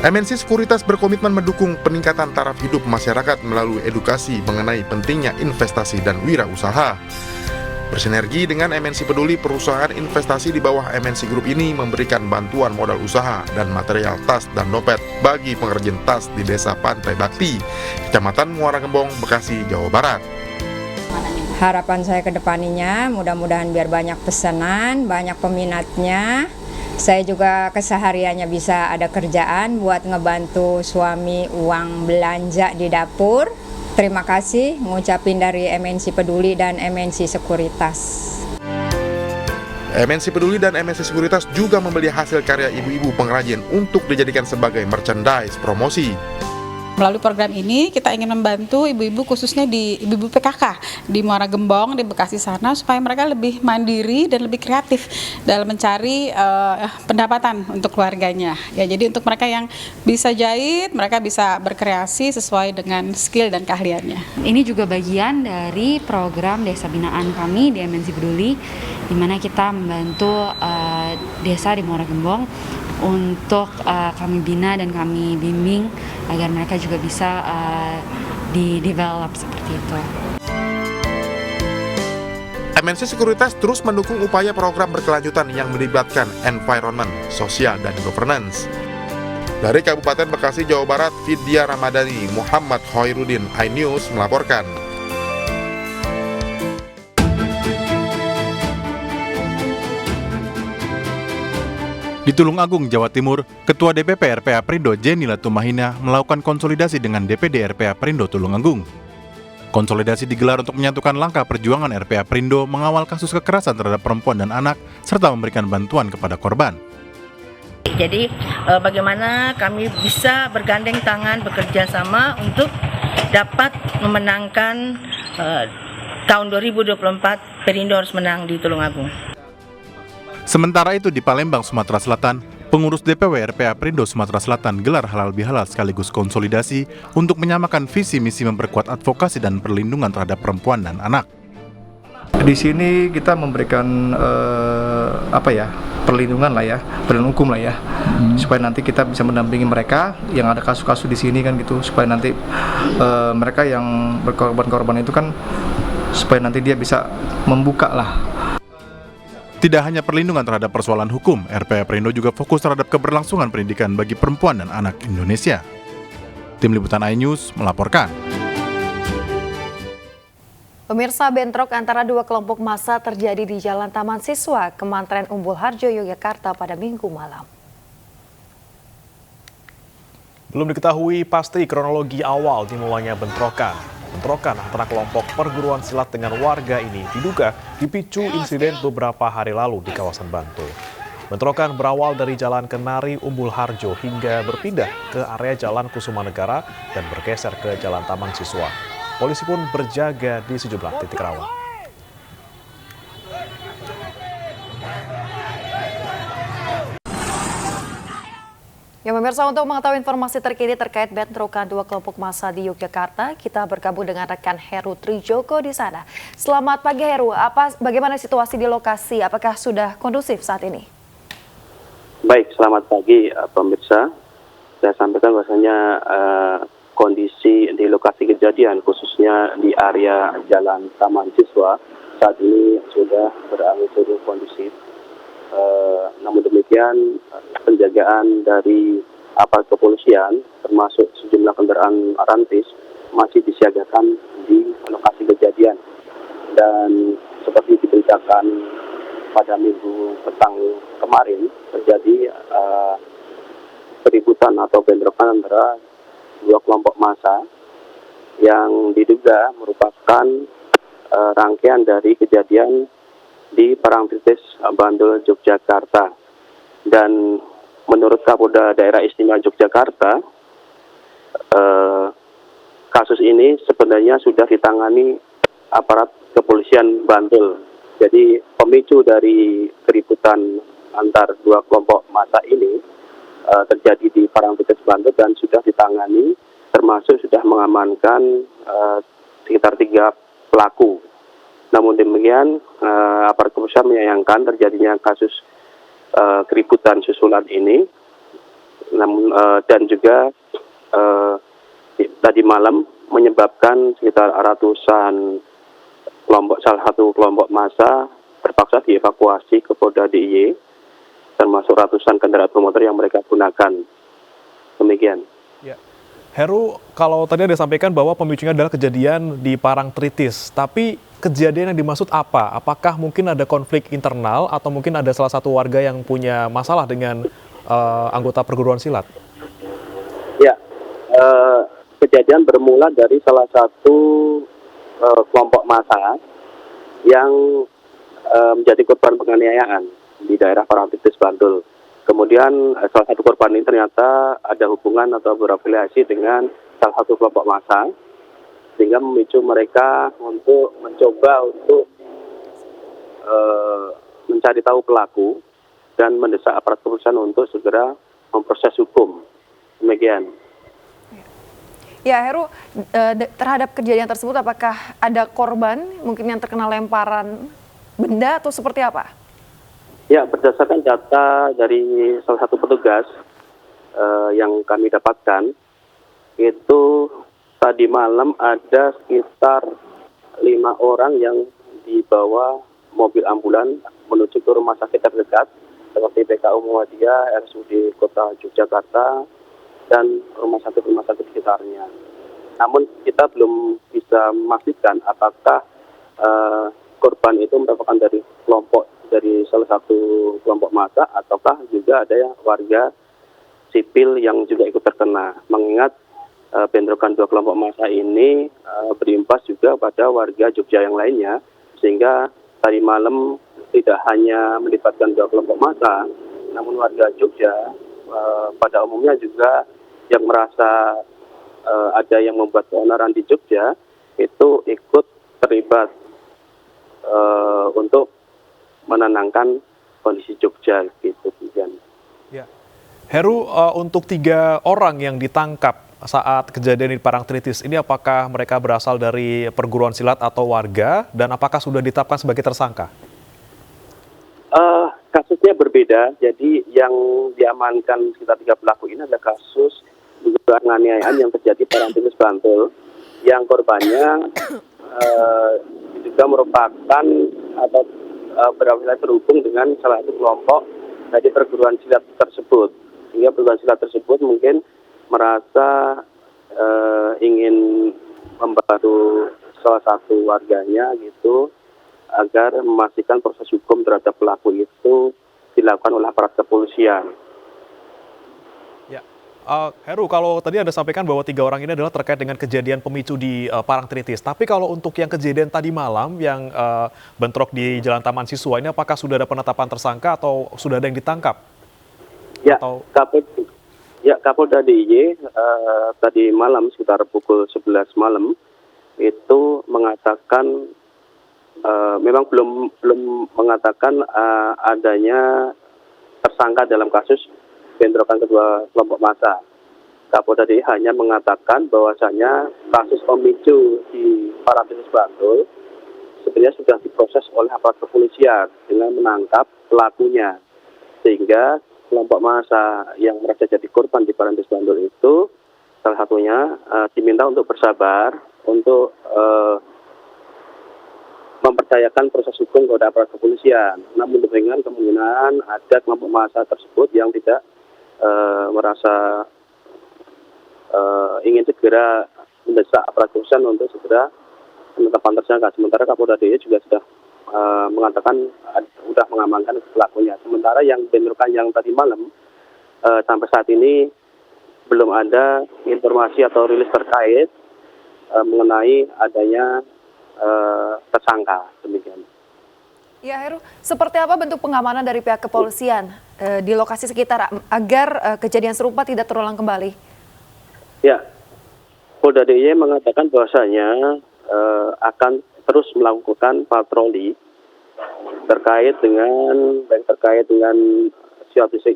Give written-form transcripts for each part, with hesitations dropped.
MNC Sekuritas berkomitmen mendukung peningkatan taraf hidup masyarakat melalui edukasi mengenai pentingnya investasi dan wirausaha. Bersinergi dengan MNC Peduli, perusahaan investasi di bawah MNC Group ini memberikan bantuan modal usaha dan material tas dan dompet bagi pengrajin tas di Desa Pantai Bakti, Kecamatan Muara Gembong, Bekasi, Jawa Barat. Harapan saya ke depannya, mudah-mudahan biar banyak pesanan, banyak peminatnya. Saya juga kesehariannya bisa ada kerjaan buat ngebantu suami uang belanja di dapur. Terima kasih ngucapin dari MNC Peduli dan MNC Sekuritas. MNC Peduli dan MNC Sekuritas juga membeli hasil karya ibu-ibu pengrajin untuk dijadikan sebagai merchandise promosi. Melalui program ini kita ingin membantu ibu-ibu khususnya di ibu-ibu PKK di Muara Gembong, di Bekasi sana supaya mereka lebih mandiri dan lebih kreatif dalam mencari pendapatan untuk keluarganya. Ya, jadi untuk mereka yang bisa jahit, mereka bisa berkreasi sesuai dengan skill dan keahliannya. Ini juga bagian dari program desa binaan kami di MNC Peduli, di mana kita membantu desa di Muara Gembong untuk kami bina dan kami bimbing agar mereka juga bisa di-develop seperti itu. MNC Sekuritas terus mendukung upaya program berkelanjutan yang melibatkan environment, sosial, dan governance. Dari Kabupaten Bekasi, Jawa Barat, Vidya Ramadhani, Muhammad Khairuddin, iNews melaporkan. Di Tulungagung, Jawa Timur, Ketua DPP RPA Perindo Jenny Latumahina melakukan konsolidasi dengan DPD RPA Perindo Tulungagung. Konsolidasi digelar untuk menyatukan langkah perjuangan RPA Perindo mengawal kasus kekerasan terhadap perempuan dan anak, serta memberikan bantuan kepada korban. Jadi bagaimana kami bisa bergandeng tangan, bekerja sama untuk dapat memenangkan tahun 2024, Perindo harus menang di Tulungagung. Sementara itu di Palembang, Sumatera Selatan, pengurus DPW RPA Perindo Sumatera Selatan gelar halal bihalal sekaligus konsolidasi untuk menyamakan visi misi memperkuat advokasi dan perlindungan terhadap perempuan dan anak. Di sini kita memberikan perlindungan lah ya, perlindungan hukum lah ya, supaya nanti kita bisa mendampingi mereka yang ada kasus-kasus di sini kan gitu, supaya nanti mereka yang berkorban itu kan, supaya nanti dia bisa membuka lah. Tidak hanya perlindungan terhadap persoalan hukum, RPA Perindo juga fokus terhadap keberlangsungan pendidikan bagi perempuan dan anak Indonesia. Tim Liputan iNews melaporkan. Pemirsa, bentrok antara dua kelompok massa terjadi di Jalan Taman Siswa, Kemantren Umbul Harjo, Yogyakarta pada Minggu malam. Belum diketahui pasti kronologi awal dimulainya bentrokan. Bentrokan antara kelompok perguruan silat dengan warga ini diduga dipicu insiden beberapa hari lalu di kawasan Bantul. Bentrokan berawal dari Jalan Kenari Umbul Harjo hingga berpindah ke area Jalan Kusumanegara dan bergeser ke Jalan Taman Siswa. Polisi pun berjaga di sejumlah titik rawan. Ya pemirsa, untuk mengetahui informasi terkini terkait bentrokan dua kelompok massa di Yogyakarta, kita bergabung dengan rekan Heru Trijoko di sana. Selamat pagi Heru, bagaimana situasi di lokasi? Apakah sudah kondusif saat ini? Baik, selamat pagi pemirsa. Saya sampaikan bahwasanya kondisi di lokasi kejadian, khususnya di area Jalan Taman Siswa, saat ini sudah berangsur kondusif. Namun demikian, penjagaan dari aparat kepolisian, termasuk sejumlah kendaraan rantis, masih disiagakan di lokasi kejadian. Dan seperti diberitakan pada minggu petang kemarin, terjadi keributan atau bentrokan antara dua kelompok massa yang diduga merupakan rangkaian dari kejadian di Parangtritis, Bantul, Yogyakarta. Dan menurut Kapolda Daerah Istimewa Yogyakarta, kasus ini sebenarnya sudah ditangani aparat kepolisian Bantul. Jadi pemicu dari keributan antar dua kelompok massa ini terjadi di Parangtritis, Bantul dan sudah ditangani, termasuk sudah mengamankan sekitar 3 pelaku. Namun demikian, aparat kepolisian menyayangkan terjadinya kasus keributan susulan ini, namun dan juga tadi malam menyebabkan sekitar ratusan salah satu kelompok massa terpaksa dievakuasi ke Polda DIY, termasuk ratusan kendaraan bermotor yang mereka gunakan. Demikian. Ya. Heru, kalau tadi ada sampaikan bahwa pemicunya adalah kejadian di Parangtritis, tapi kejadian yang dimaksud apa? Apakah mungkin ada konflik internal atau mungkin ada salah satu warga yang punya masalah dengan anggota perguruan silat? Ya, kejadian bermula dari salah satu kelompok massa yang menjadi korban penganiayaan di daerah Parangtritis, Bantul. Kemudian salah satu korban ini ternyata ada hubungan atau berafiliasi dengan salah satu kelompok massa, sehingga memicu mereka untuk mencoba untuk mencari tahu pelaku dan mendesak aparat kepolisian untuk segera memproses hukum. Demikian. Ya, Heru, terhadap kejadian tersebut apakah ada korban mungkin yang terkena lemparan benda atau seperti apa? Ya, berdasarkan data dari salah satu petugas yang kami dapatkan, itu tadi malam ada sekitar 5 orang yang dibawa mobil ambulan menuju ke rumah sakit terdekat seperti PKU Muhammadiyah, RSUD Kota Yogyakarta, dan rumah sakit sekitarnya. Namun kita belum bisa memastikan apakah korban itu merupakan dari salah satu kelompok massa ataukah juga ada warga sipil yang juga ikut terkena. Mengingat bentrokan dua kelompok massa ini berimbas juga pada warga Jogja yang lainnya, sehingga tadi malam tidak hanya melibatkan dua kelompok massa, namun warga Jogja pada umumnya juga yang merasa ada yang membuat keonaran di Jogja itu ikut terlibat untuk menenangkan kondisi Jogja gitu. Ya. Heru, untuk 3 orang yang ditangkap saat kejadian di Parangtritis ini, apakah mereka berasal dari perguruan silat atau warga, dan apakah sudah ditetapkan sebagai tersangka? Kasusnya berbeda, jadi yang diamankan sekitar 3 pelaku ini adalah kasus dugaan penganiayaan yang terjadi di Parangtritis, Bantul, yang korbannya juga merupakan atau berafiliasi terhubung dengan salah satu kelompok dari perguruan silat tersebut, sehingga perguruan silat tersebut mungkin merasa ingin membantu salah satu warganya gitu, agar memastikan proses hukum terhadap pelaku itu dilakukan oleh aparat kepolisian. Ya, Heru, kalau tadi Anda sampaikan bahwa 3 orang ini adalah terkait dengan kejadian pemicu di Parangtritis. Tapi kalau untuk yang kejadian tadi malam yang bentrok di Jalan Taman Siswa ini, apakah sudah ada penetapan tersangka atau sudah ada yang ditangkap? Ya, Kapolda DIY tadi malam sekitar pukul 11 malam itu mengatakan memang belum mengatakan adanya tersangka dalam kasus bentrokan kedua kelompok massa. Kapolda DIY hanya mengatakan bahwasanya kasus pemicu di Parangtritis, Bantul sebenarnya sudah diproses oleh aparat kepolisian dengan menangkap pelakunya, sehingga kelompok massa yang merasa jadi korban di Parangtritis, Bantul itu salah satunya diminta untuk bersabar untuk mempercayakan proses hukum kepada aparat kepolisian. Namun dengan kemungkinan ada kelompok massa tersebut yang tidak merasa ingin segera mendesak aparat kepolisian untuk segera penetapan tersangka. Sementara Kapolda DIY juga sudah mengatakan sudah mengamankan pelakunya. Sementara yang bentrokan yang tadi malam sampai saat ini belum ada informasi atau rilis terkait mengenai adanya tersangka. Demikian. Ya, Heru, seperti apa bentuk pengamanan dari pihak kepolisian di lokasi sekitar agar kejadian serupa tidak terulang kembali? Ya, Polda DIY mengatakan bahwasanya akan terus melakukan patroli terkait dengan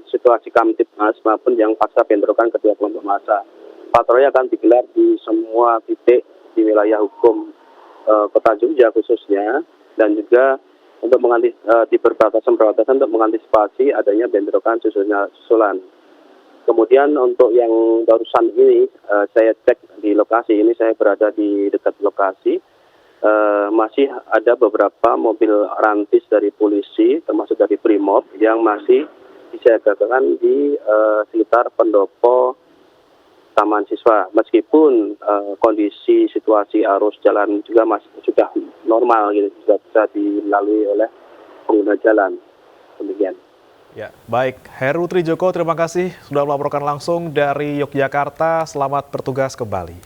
situasi Kamtibmas maupun yang pasca bentrokan kedua kelompok massa. Patroli akan digelar di semua titik di wilayah hukum Kota Jogja khususnya, dan juga untuk di perbatasan untuk mengantisipasi adanya bentrokan susulan. Kemudian untuk yang barusan ini saya cek di lokasi ini, saya berada di dekat lokasi, masih ada beberapa mobil rantis dari polisi termasuk dari Brimob yang masih disiagakan di sekitar pendopo Taman Siswa. Meskipun kondisi situasi arus jalan juga masih sudah normal gitu, sudah bisa dilalui oleh pengguna jalan. Demikian. Ya, baik. Heru Trijoko, terima kasih sudah melaporkan langsung dari Yogyakarta. Selamat bertugas kembali.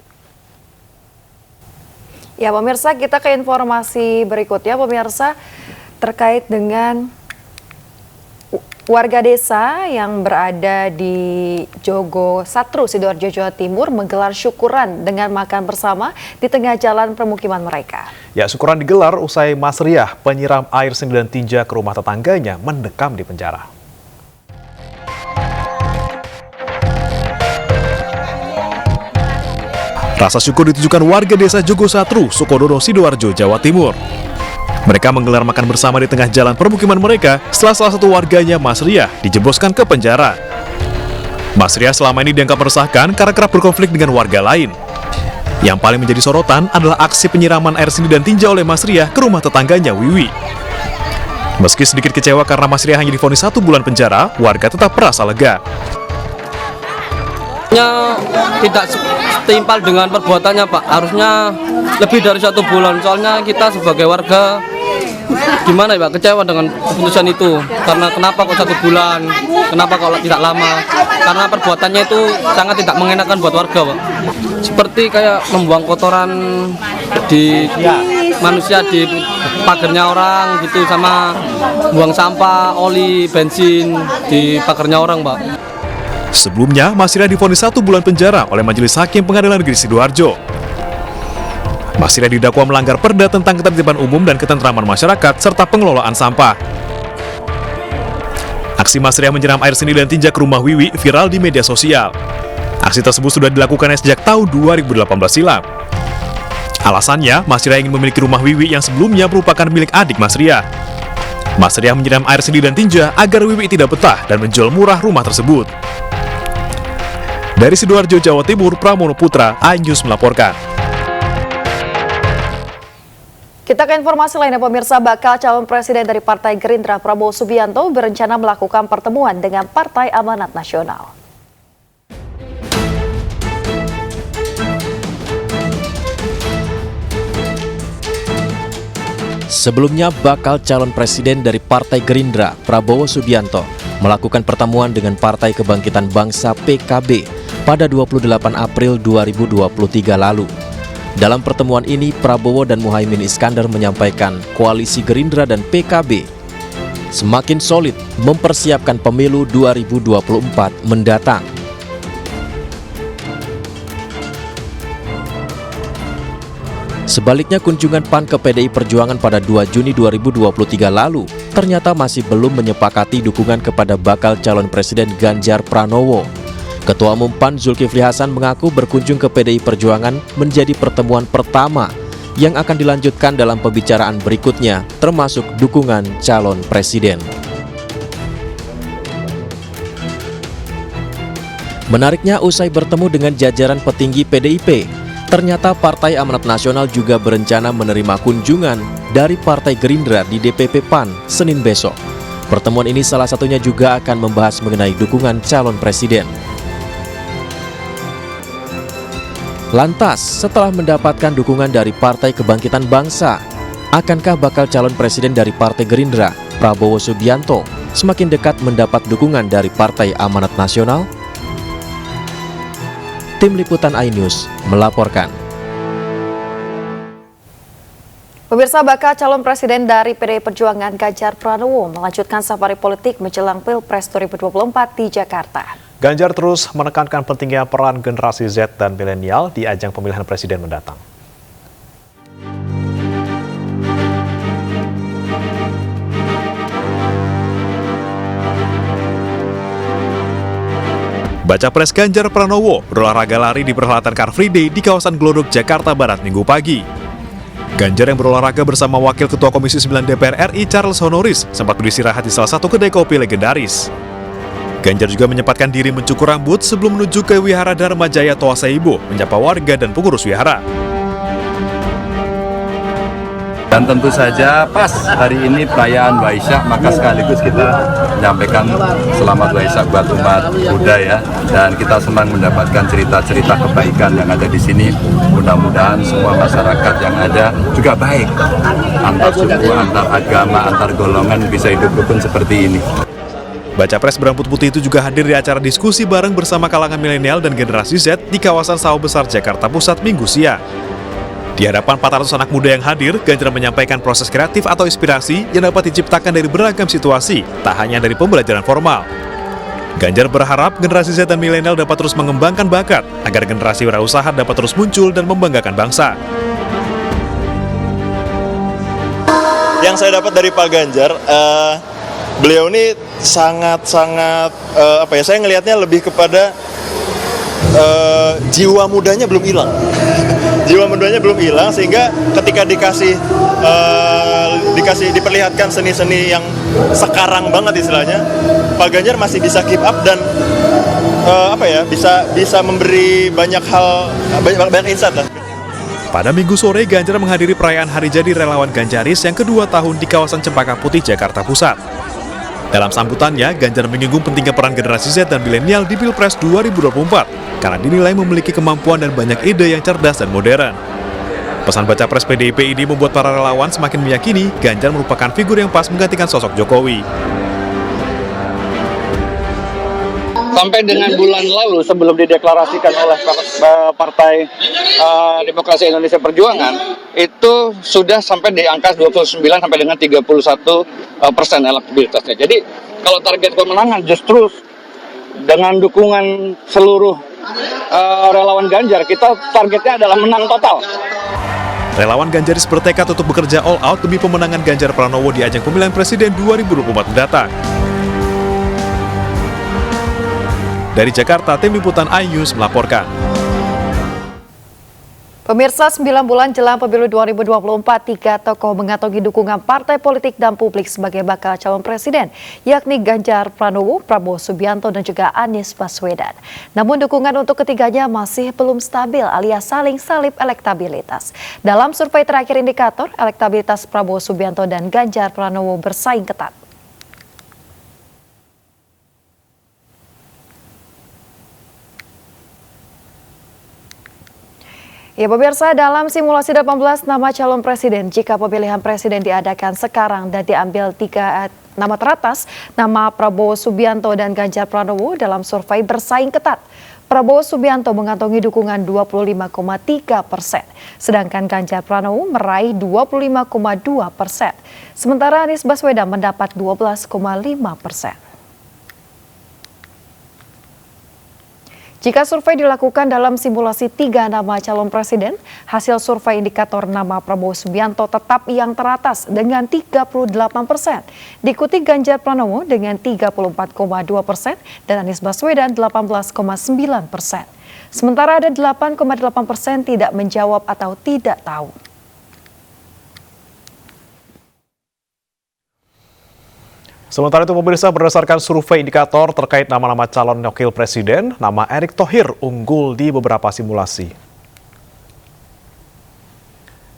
Ya pemirsa, kita ke informasi berikutnya pemirsa terkait dengan warga desa yang berada di Jogo Satru, Sidoarjo, Jawa Timur menggelar syukuran dengan makan bersama di tengah jalan permukiman mereka. Ya, syukuran digelar usai Mas Riah, penyiram air seni dan tinja ke rumah tetangganya, mendekam di penjara. Rasa syukur ditujukan warga desa Jogo Satru, Sukodono, Sidoarjo, Jawa Timur. Mereka menggelar makan bersama di tengah jalan permukiman mereka setelah salah satu warganya, Mas Riah, dijebloskan ke penjara. Mas Riah selama ini dianggap meresahkan karena kerap berkonflik dengan warga lain. Yang paling menjadi sorotan adalah aksi penyiraman air seni dan tinja oleh Mas Riah ke rumah tetangganya, Wiwi. Meski sedikit kecewa karena Mas Riah hanya divonis 1 bulan penjara, warga tetap merasa lega. Tidak setimpal dengan perbuatannya, Pak. Harusnya lebih dari 1 bulan. Soalnya kita sebagai warga gimana ya, Pak, kecewa dengan keputusan itu. Karena kenapa kok 1 bulan? Kenapa kalau tidak lama? Karena perbuatannya itu sangat tidak mengenakan buat warga, Pak. Seperti kayak membuang kotoran di manusia di pagarnya orang gitu, sama buang sampah, oli, bensin di pagarnya orang, Pak. Sebelumnya, Mas Riah divonis 1 bulan penjara oleh Majelis Hakim Pengadilan Negeri Sidoarjo. Mas Riah didakwa melanggar Perda tentang Ketertiban Umum dan Ketentraman Masyarakat serta pengelolaan sampah. Aksi Mas Riah menyiram air seni dan tinja ke rumah Wiwi viral di media sosial. Aksi tersebut sudah dilakukannya sejak tahun 2018 silam. Alasannya, Mas Riah ingin memiliki rumah Wiwi yang sebelumnya merupakan milik adik Mas Riah. Mas Riah menyiram air seni dan tinja agar Wiwi tidak betah dan menjual murah rumah tersebut. Dari Sidoarjo, Jawa Timur, Pramono Putra, iNews melaporkan. Kita ke informasi lainnya pemirsa, bakal calon presiden dari Partai Gerindra Prabowo Subianto berencana melakukan pertemuan dengan Partai Amanat Nasional. Sebelumnya, bakal calon presiden dari Partai Gerindra Prabowo Subianto melakukan pertemuan dengan Partai Kebangkitan Bangsa PKB pada 28 April 2023 lalu. Dalam pertemuan ini, Prabowo dan Muhaimin Iskandar menyampaikan koalisi Gerindra dan PKB semakin solid mempersiapkan pemilu 2024 mendatang. Sebaliknya, kunjungan PAN ke PDI Perjuangan pada 2 Juni 2023 lalu ternyata masih belum menyepakati dukungan kepada bakal calon presiden Ganjar Pranowo. Ketua Umum PAN Zulkifli Hasan mengaku berkunjung ke PDI Perjuangan menjadi pertemuan pertama yang akan dilanjutkan dalam pembicaraan berikutnya, termasuk dukungan calon presiden. Menariknya, usai bertemu dengan jajaran petinggi PDIP, ternyata Partai Amanat Nasional juga berencana menerima kunjungan dari Partai Gerindra di DPP PAN Senin besok. Pertemuan ini salah satunya juga akan membahas mengenai dukungan calon presiden. Lantas, setelah mendapatkan dukungan dari Partai Kebangkitan Bangsa, akankah bakal calon presiden dari Partai Gerindra, Prabowo Subianto, semakin dekat mendapat dukungan dari Partai Amanat Nasional? Tim Liputan iNews melaporkan. Pemirsa, bakal calon presiden dari PDI Perjuangan Ganjar Pranowo melanjutkan safari politik menjelang Pilpres 2024 di Jakarta. Ganjar terus menekankan pentingnya peran generasi Z dan milenial di ajang pemilihan presiden mendatang. Baca Pres Ganjar Pranowo berolahraga lari di perhelatan Car Free Day di kawasan Glodok, Jakarta Barat Minggu pagi. Ganjar yang berolahraga bersama Wakil Ketua Komisi 9 DPR RI Charles Honoris sempat beristirahat di salah satu kedai kopi legendaris. Ganjar juga menyempatkan diri mencukur rambut sebelum menuju ke Wihara Dharma Jaya Toasaibo, menyapa warga dan pengurus wihara. Dan tentu saja pas hari ini perayaan Waisak, maka sekaligus kita menyampaikan selamat Waisak buat umat Buddha ya. Dan kita senang mendapatkan cerita-cerita kebaikan yang ada di sini. Mudah-mudahan semua masyarakat yang ada juga baik. Antar suku, antar agama, antar golongan bisa hidup rukun seperti ini. Baca Pres berambut putih itu juga hadir di acara diskusi bareng bersama kalangan milenial dan generasi Z di kawasan Sawah Besar, Jakarta Pusat Minggu siang. Di hadapan 400 anak muda yang hadir, Ganjar menyampaikan proses kreatif atau inspirasi yang dapat diciptakan dari beragam situasi, tak hanya dari pembelajaran formal. Ganjar berharap generasi Z dan milenial dapat terus mengembangkan bakat, agar generasi wirausaha dapat terus muncul dan membanggakan bangsa. Yang saya dapat dari Pak Ganjar, beliau ini sangat-sangat saya ngelihatnya lebih kepada jiwa mudanya belum hilang. Jiwa mudanya belum hilang, sehingga ketika diperlihatkan seni-seni yang sekarang banget istilahnya, Pak Ganjar masih bisa keep up dan bisa memberi banyak hal, banyak insight lah. Pada Minggu sore, Ganjar menghadiri perayaan Hari Jadi Relawan Ganjaris yang kedua tahun di kawasan Cempaka Putih, Jakarta Pusat. Dalam sambutannya, Ganjar menyinggung pentingnya peran generasi Z dan milenial di Pilpres 2024 karena dinilai memiliki kemampuan dan banyak ide yang cerdas dan modern. Pesan baca pres PDIP ini membuat para relawan semakin meyakini Ganjar merupakan figur yang pas menggantikan sosok Jokowi. Sampai dengan bulan lalu sebelum dideklarasikan oleh Partai Demokrasi Indonesia Perjuangan, itu sudah sampai di angka 29 sampai dengan 31% elektabilitasnya. Jadi kalau target pemenangan justru dengan dukungan seluruh relawan Ganjar, kita targetnya adalah menang total. Relawan Ganjaris bertekad untuk bekerja all out demi pemenangan Ganjar Pranowo di ajang pemilihan presiden 2024 mendatang. Dari Jakarta, tim liputan iNews melaporkan. Pemirsa, 9 bulan jelang pemilu 2024, 3 tokoh mengantongi dukungan partai politik dan publik sebagai bakal calon presiden, yakni Ganjar Pranowo, Prabowo Subianto, dan juga Anies Baswedan. Namun dukungan untuk ketiganya masih belum stabil alias saling salib elektabilitas. Dalam survei terakhir indikator, elektabilitas Prabowo Subianto dan Ganjar Pranowo bersaing ketat. Ya pemirsa, dalam simulasi 18 nama calon presiden, jika pemilihan presiden diadakan sekarang dan diambil 3 nama teratas, nama Prabowo Subianto dan Ganjar Pranowo dalam survei bersaing ketat. Prabowo Subianto mengantongi dukungan 25,3%, sedangkan Ganjar Pranowo meraih 25,2%. Sementara Anies Baswedan mendapat 12,5%. Jika survei dilakukan dalam simulasi 3 nama calon presiden, hasil survei indikator nama Prabowo Subianto tetap yang teratas dengan 38%, diikuti Ganjar Pranowo dengan 34,2% dan Anies Baswedan 18,9%. Sementara ada 8,8% tidak menjawab atau tidak tahu. Sementara itu pemirsa, berdasarkan survei indikator terkait nama-nama calon wakil presiden, nama Erick Thohir unggul di beberapa simulasi.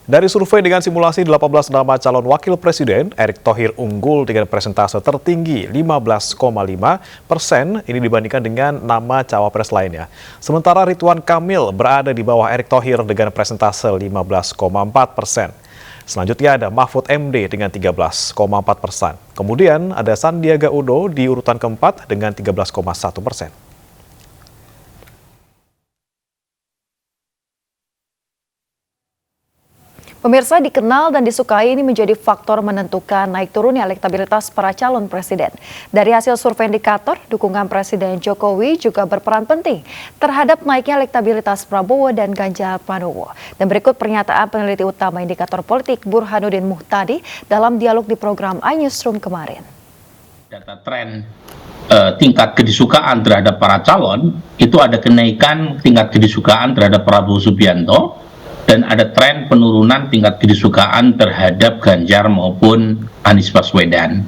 Dari survei dengan simulasi 18 nama calon wakil presiden, Erick Thohir unggul dengan persentase tertinggi 15,5%, ini dibandingkan dengan nama cawapres lainnya. Sementara Ridwan Kamil berada di bawah Erick Thohir dengan persentase 15,4%. Selanjutnya ada Mahfud MD dengan 13,4%. Kemudian ada Sandiaga Uno di urutan keempat dengan 13,1%. Pemirsa, dikenal dan disukai ini menjadi faktor menentukan naik turunnya elektabilitas para calon presiden. Dari hasil survei indikator, dukungan Presiden Jokowi juga berperan penting terhadap naiknya elektabilitas Prabowo dan Ganjar Pranowo. Dan berikut pernyataan peneliti utama indikator politik Burhanuddin Muhtadi dalam dialog di program iNewsroom kemarin. Data tren tingkat kedisukaan terhadap para calon, itu ada kenaikan tingkat kedisukaan terhadap Prabowo Subianto, dan ada tren penurunan tingkat kedisukaan terhadap Ganjar maupun Anies Baswedan.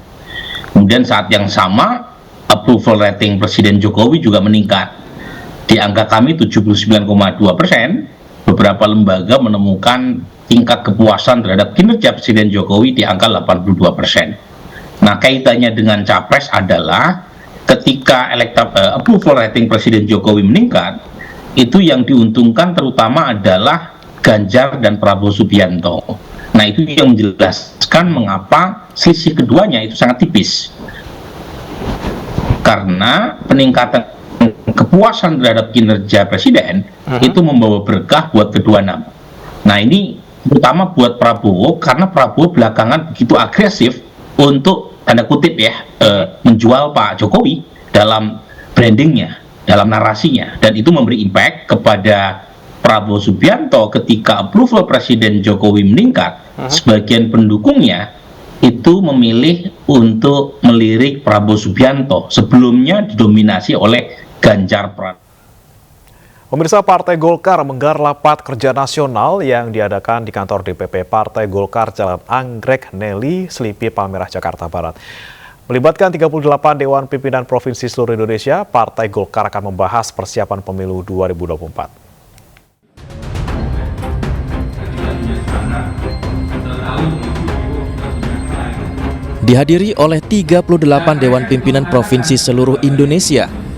Kemudian saat yang sama, approval rating Presiden Jokowi juga meningkat. Di angka kami 79,2%, beberapa lembaga menemukan tingkat kepuasan terhadap kinerja Presiden Jokowi di angka 82%. Nah, kaitannya dengan Capres adalah ketika approval rating Presiden Jokowi meningkat, itu yang diuntungkan terutama adalah Ganjar dan Prabowo Subianto. Nah, itu yang menjelaskan mengapa selisih keduanya itu sangat tipis. Karena peningkatan kepuasan terhadap kinerja Presiden itu membawa berkah buat kedua nama. Nah, ini terutama buat Prabowo, karena Prabowo belakangan begitu agresif untuk, tanda kutip ya, menjual Pak Jokowi dalam brandingnya, dalam narasinya, dan itu memberi impact kepada Prabowo Subianto. Ketika approval Presiden Jokowi meningkat, sebagian pendukungnya itu memilih untuk melirik Prabowo Subianto, sebelumnya didominasi oleh Ganjar Pranowo. Pemirsa, Partai Golkar menggelar rapat kerja nasional yang diadakan di kantor DPP Partai Golkar Jalan Anggrek Nelly, Selipi, Palmerah, Jakarta Barat. Melibatkan 38 Dewan Pimpinan Provinsi seluruh Indonesia, Partai Golkar akan membahas persiapan pemilu 2024. Dihadiri oleh 38 Dewan Pimpinan Provinsi seluruh Indonesia,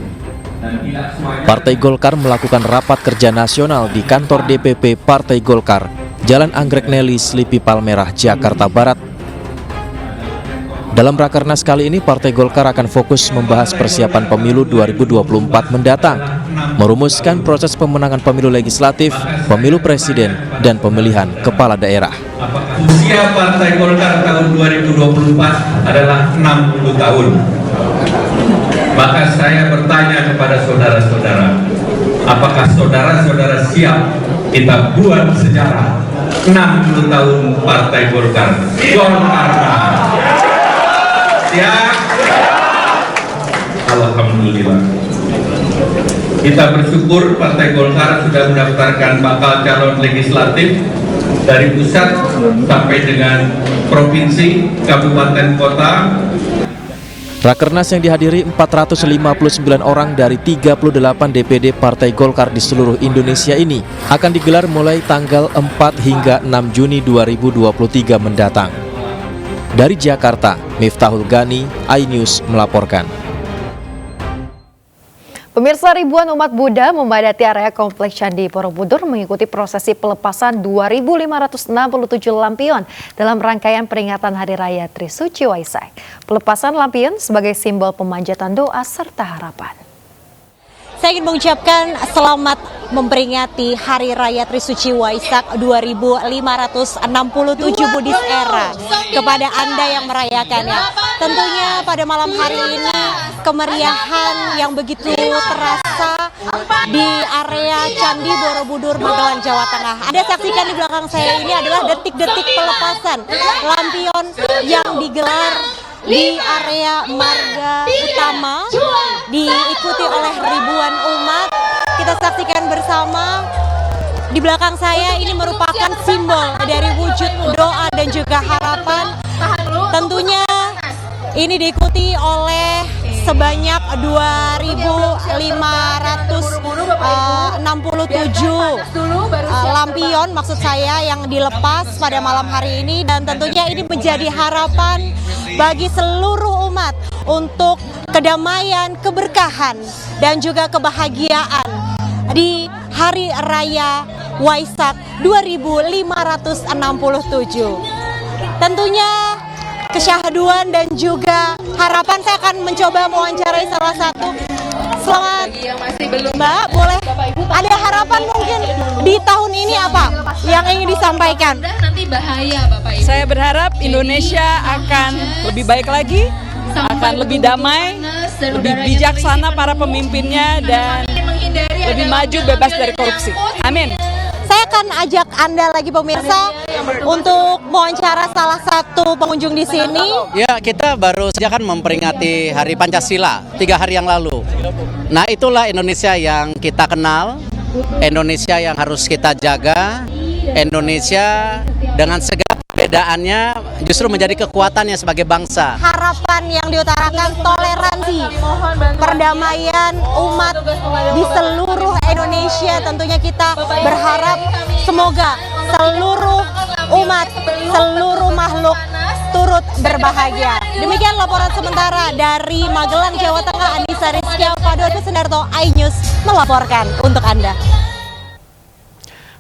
Partai Golkar melakukan rapat kerja nasional di kantor DPP Partai Golkar, Jalan Anggrek Nelly, Selipi, Palmerah, Jakarta Barat. Dalam rakernas kali ini, Partai Golkar akan fokus membahas persiapan pemilu 2024 mendatang, merumuskan proses pemenangan pemilu legislatif, pemilu presiden, dan pemilihan kepala daerah. Usia Partai Golkar tahun 2024 adalah 60 tahun. Maka saya bertanya kepada saudara-saudara, apakah saudara-saudara siap kita buat sejarah 60 tahun Partai Golkar? Siap? Alhamdulillah. Kita bersyukur Partai Golkar sudah mendaftarkan bakal calon legislatif dari pusat sampai dengan provinsi, kabupaten, kota. Rakernas yang dihadiri 459 orang dari 38 DPD Partai Golkar di seluruh Indonesia ini akan digelar mulai tanggal 4 hingga 6 Juni 2023 mendatang. Dari Jakarta, Miftahul Gani, iNews melaporkan. Pemirsa, ribuan umat Buddha memadati area Kompleks Candi Borobudur mengikuti prosesi pelepasan 2.567 lampion dalam rangkaian peringatan Hari Raya Trisuci Waisak. Pelepasan lampion sebagai simbol pemanjatan doa serta harapan. Saya ingin mengucapkan selamat memperingati Hari Raya Trisuci Waisak 2567 Buddhist Era kepada Anda yang merayakannya. Tentunya pada malam hari ini kemeriahan yang begitu terasa di area Candi Borobudur, Magelang, Jawa Tengah. Anda saksikan di belakang saya ini adalah detik-detik pelepasan lampion yang digelar di area marga utama, diikuti oleh ribuan umat. Kita saksikan bersama di belakang saya, ini merupakan simbol dari wujud doa dan juga harapan. Tentunya ini diikuti oleh sebanyak 2.567 lampion maksud saya yang dilepas pada malam hari ini, dan tentunya ini menjadi harapan bagi seluruh umat untuk kedamaian, keberkahan, dan juga kebahagiaan di Hari Raya Waisak 2567. Tentunya kesyahduan dan juga harapan, saya akan mencoba mewawancarai salah satu. Selamat, Mbak, boleh ada harapan mungkin di tahun ini apa yang ingin disampaikan? Nanti bahaya Bapak Ibu. Saya berharap Indonesia akan lebih baik lagi, akan lebih damai, lebih bijaksana para pemimpinnya, dan lebih maju bebas dari korupsi. Amin. Saya akan ajak Anda lagi pemirsa untuk mewawancara salah satu pengunjung di sini. Ya, kita baru saja kan memperingati Hari Pancasila 3 hari yang lalu. Nah, itulah Indonesia yang kita kenal, Indonesia yang harus kita jaga, Indonesia dengan segala perbedaannya justru menjadi kekuatannya sebagai bangsa. Harapan yang diutarakan toleransi, perdamaian umat di seluruh Indonesia. Tentunya kita berharap semoga seluruh umat, seluruh makhluk turut berbahagia. Demikian laporan sementara dari Magelang, Jawa Tengah. Anissa Rizky, Fadwa Sundarto, iNews melaporkan untuk Anda.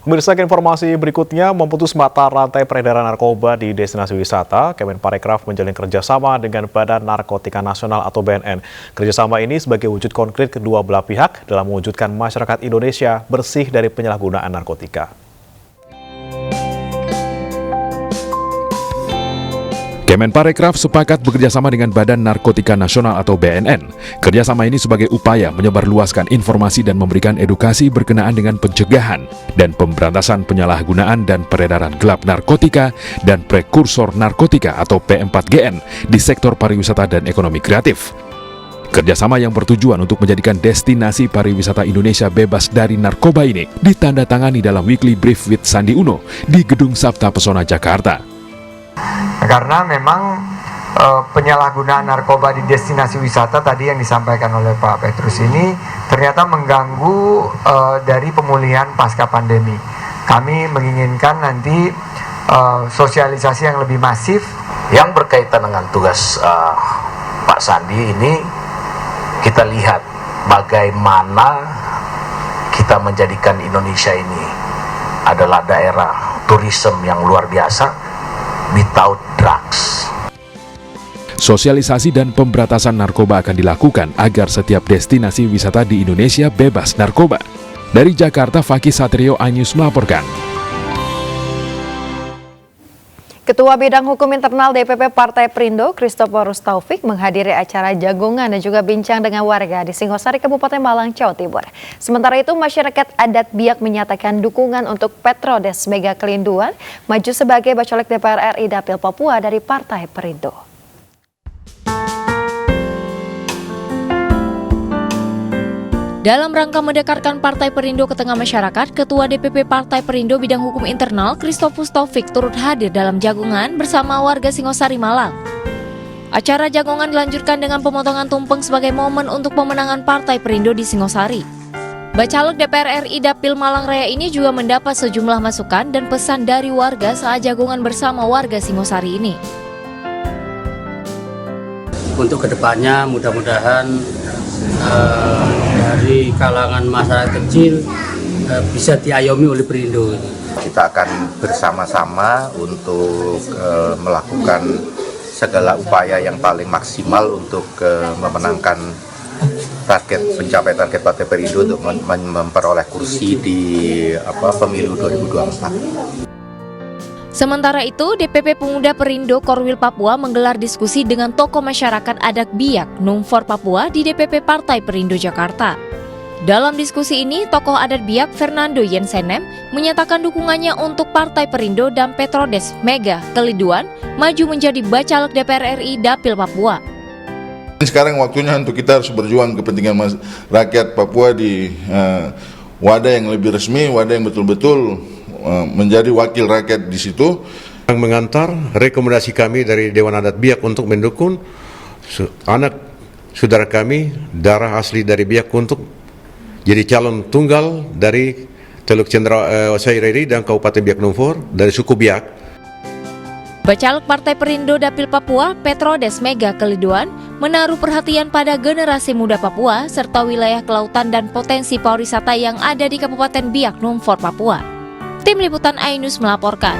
Pemirsa, informasi berikutnya, memutus mata rantai peredaran narkoba di destinasi wisata, Kemenparekraf menjalin kerjasama dengan Badan Narkotika Nasional atau BNN. Kerjasama ini sebagai wujud konkret kedua belah pihak dalam mewujudkan masyarakat Indonesia bersih dari penyalahgunaan narkotika. Kemenparekraf sepakat bekerjasama dengan Badan Narkotika Nasional atau BNN. Kerjasama ini sebagai upaya menyebarluaskan informasi dan memberikan edukasi berkenaan dengan pencegahan dan pemberantasan penyalahgunaan dan peredaran gelap narkotika dan prekursor narkotika atau P4GN di sektor pariwisata dan ekonomi kreatif. Kerjasama yang bertujuan untuk menjadikan destinasi pariwisata Indonesia bebas dari narkoba ini ditandatangani dalam Weekly Brief with Sandi Uno di Gedung Sabta Pesona, Jakarta. Karena memang penyalahgunaan narkoba di destinasi wisata tadi yang disampaikan oleh Pak Petrus ini ternyata mengganggu dari pemulihan pasca pandemi. Kami menginginkan nanti sosialisasi yang lebih masif. Yang berkaitan dengan tugas Pak Sandi ini, kita lihat bagaimana kita menjadikan Indonesia ini adalah daerah turisme yang luar biasa without drugs. Sosialisasi dan pemberantasan narkoba akan dilakukan agar setiap destinasi wisata di Indonesia bebas narkoba. Dari Jakarta, Fakih Satrio, iNews melaporkan. Ketua Bidang Hukum Internal DPP Partai Perindo, Christophorus Taufik, menghadiri acara jagongan dan juga bincang dengan warga di Singosari, Kabupaten Malang, Jawa Timur. Sementara itu, masyarakat adat Biak menyatakan dukungan untuk Petrodes Mega Kelinduan maju sebagai bacalek DPR RI Dapil Papua dari Partai Perindo. Dalam rangka mendekatkan Partai Perindo ke tengah masyarakat, Ketua DPP Partai Perindo Bidang Hukum Internal, Christophorus Taufik, turut hadir dalam jagongan bersama warga Singosari, Malang. Acara jagongan dilanjutkan dengan pemotongan tumpeng sebagai momen untuk pemenangan Partai Perindo di Singosari. Bacalek DPR RI Dapil Malang Raya ini juga mendapat sejumlah masukan dan pesan dari warga saat jagongan bersama warga Singosari ini. Untuk kedepannya mudah-mudahan dari kalangan masyarakat kecil bisa diayomi oleh Perindo. Kita akan bersama-sama untuk melakukan segala upaya yang paling maksimal untuk memenangkan mencapai target Partai Perindo untuk memperoleh kursi di pemilu 2024. Sementara itu, DPP Pemuda Perindo Korwil Papua menggelar diskusi dengan tokoh masyarakat adat Biak, Numfor Papua di DPP Partai Perindo Jakarta. Dalam diskusi ini, tokoh adat Biak Fernando Yensenem menyatakan dukungannya untuk Partai Perindo dan Petrodes Mega Kelinduan maju menjadi bacalek DPR RI Dapil Papua. Sekarang waktunya untuk kita harus berjuang kepentingan rakyat Papua di wadah yang lebih resmi, wadah yang betul-betul menjadi wakil rakyat di situ. Yang mengantar rekomendasi kami dari Dewan Adat Biak untuk mendukung anak saudara kami darah asli dari Biak untuk jadi calon tunggal dari Teluk Cendera Osaireri dan Kabupaten Biak Numfor dari suku Biak. Bacalek Partai Perindo Dapil Papua, Petrodes Mega Kelinduan, menaruh perhatian pada generasi muda Papua serta wilayah kelautan dan potensi pariwisata yang ada di Kabupaten Biak Numfor, Papua. Tim Liputan iNews melaporkan.